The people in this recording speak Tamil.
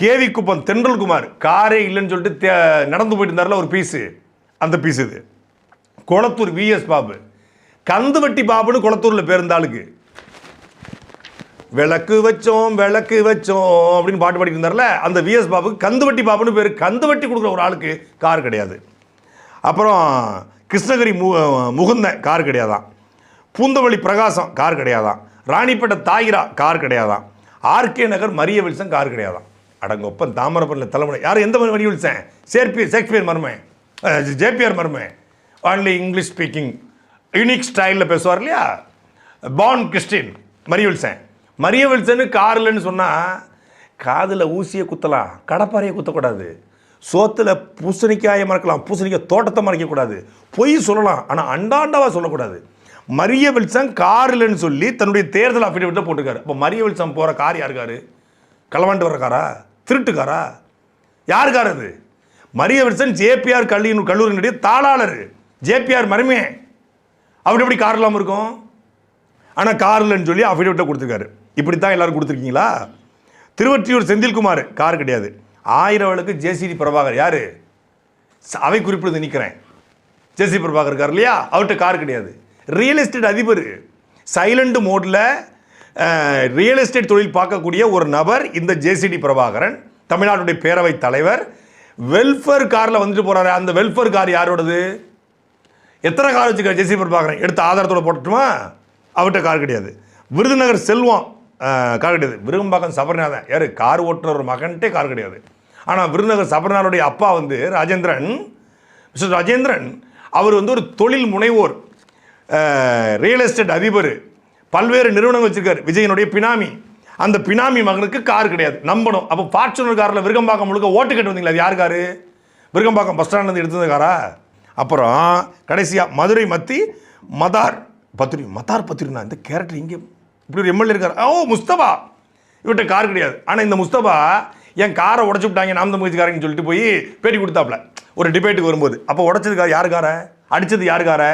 கேவி குப்பம் தென்றல்குமார் காரே இல்லைன்னு சொல்லிட்டு நடந்து போயிட்டு இருந்தார்ல ஒரு பீஸு, அந்த பீஸ் இது. கொளத்தூர் விஎஸ் பாபு, கந்துவட்டி பாபுன்னு கொளத்தூரில் பேர் இருந்த ஆளுக்கு. விளக்கு வச்சோம் விளக்கு வச்சோம் அப்படின்னு பாட்டு பாடிட்டு இருந்தார்ல, அந்த விஎஸ் பாபுக்கு கந்துவட்டி பாபுன்னு பேர். கந்துவட்டி கொடுக்குற ஒரு ஆளுக்கு கார் கிடையாது. அப்புறம் கிருஷ்ணகிரி முகுந்தன் கார் கிடையாதான். பூந்தமல்லி பிரகாசம் கார் கிடையாதான். ராணிப்பேட்டை தாயிரா கார் கிடையாதான். ஆர்கே நகர் மரிய வில்சன் கார் கிடையாதான். அடங்கொப்பன் தாமரப்பள்ளியில் தலைமுறை யார்? எந்த மரிய வில்சன்? ஷேக்ஸ்பியர் மருமை, ஜேபிஆர் மருமை, ஒன்லி இங்கிலீஷ் ஸ்பீக்கிங் யூனிக் ஸ்டைலில் பேசுவார் இல்லையா, பான் கிறிஸ்டின் மரிய வில்சன். மரிய வில்சனு கார் இல்லைன்னு சொன்னால் காதில் ஊசியை குத்தலாம், கடப்பாறையை குத்தக்கூடாது. சோத்தில் பூசணிக்காயை மறக்கலாம், பூசணிக்காய் தோட்டத்தை மறைக்கக்கூடாது. பொய் சொல்லலாம், ஆனால் அண்டாண்டாவாக சொல்லக்கூடாது. மரிய வில்சன் கார் இல்லைன்னு சொல்லி தன்னுடைய தேர்தல் அஃபிடவிட்டை போட்டிருக்காரு. இப்போ மரிய வில்சன் போகிற கார் யாருக்காரு? களவாண்டு வர காரா? திருட்டுக்காரா? யார் கார் அது? மரிய வில்சன் ஜேபிஆர் கல்லூரியினுடைய தாளாளர், ஜேபிஆர் மருமே. அப்படி எப்படி கார் இல்லாமல் இருக்கும்? ஆனால் கார் இல்லைன்னு சொல்லி அஃபிடவிட்டை கொடுத்துருக்காரு. இப்படி தான் எல்லாரும் கொடுத்துருக்கீங்களா? திருவொற்றியூர் செந்தில்குமார் கார் கிடையாது. 1000 வழக்கு ஜேசிடி பிரபாகர், யார்? அவை குறிப்பிட்டு நிற்கிறேன், ஜேசி பிரபாகர் இருக்கார் இல்லையா, அவர்கிட்ட கார் கிடையாது. ரியல் எஸ்டேட் அதிபர், சைலண்ட் மோடில் ரியல் எஸ்டேட் தொழில் பார்க்கக்கூடிய ஒரு நபர் இந்த ஜேசிடி பிரபாகரன், தமிழ்நாட்டுடைய பேரவைத் தலைவர். வெல்ஃபேர் காரில் வந்துட்டு போகிறாரு. அந்த வெல்ஃபேர் கார் யாரோடது? எத்தனை கார் வச்சுக்க ஜேசி பிரபாகரன் எடுத்து ஆதாரத்தோடு போட்டுட்டுமா? அவர்கிட்ட கார் கிடையாது. விருதுநகர் செல்வம் கார் கிடையாது. விருகம்பாக்கம் சபரிநாதன், யார்? கார் ஓட்டுற ஒரு மகன்ட்டே கார் கிடையாது. ஆனால் விருதுநகர் சபரிநாதனுடைய அப்பா வந்து ராஜேந்திரன், மிஸ்டர் ராஜேந்திரன், அவர் வந்து ஒரு தொழில் முனைவோர், ரியல் எஸ்டேட் அதிபர், பல்வேறு நிறுவனங்கள் வச்சிருக்காரு. விஜயனுடைய பினாமி. அந்த பினாமி மகனுக்கு கார் கிடையாது. நம்பணும். அப்போ ஃபார்ச்சுனர் காரில் விருகம்பாக்கம் முழுக்க ஓட்டு கட்டு வந்தீங்களா? அது யார் காரு? விருகம்பாக்கம் பஸ் ஸ்டாண்ட்லேருந்து எடுத்தது காரா? அப்புறம் கடைசியாக மதுரை மத்தி மதார் பத்திரி. மதார் பத்திரினா இந்த கேரக்டர் இங்கே இப்படி ஒரு எம்எல்ஏ இருக்கார். ஓ, முஸ்தபா. இவர்கிட்ட கார் கிடையாது. ஆனால் இந்த முஸ்தபா என் காரை உடச்சு விட்டாங்க நாம் தமிழ்ச்சிக்காரங்கன்னு சொல்லிட்டு போய் பேட்டி கொடுத்தாப்புல ஒரு டிபேட்டுக்கு வரும்போது. அப்போ உடச்சது யார் காரை? அடித்தது யார் காரை?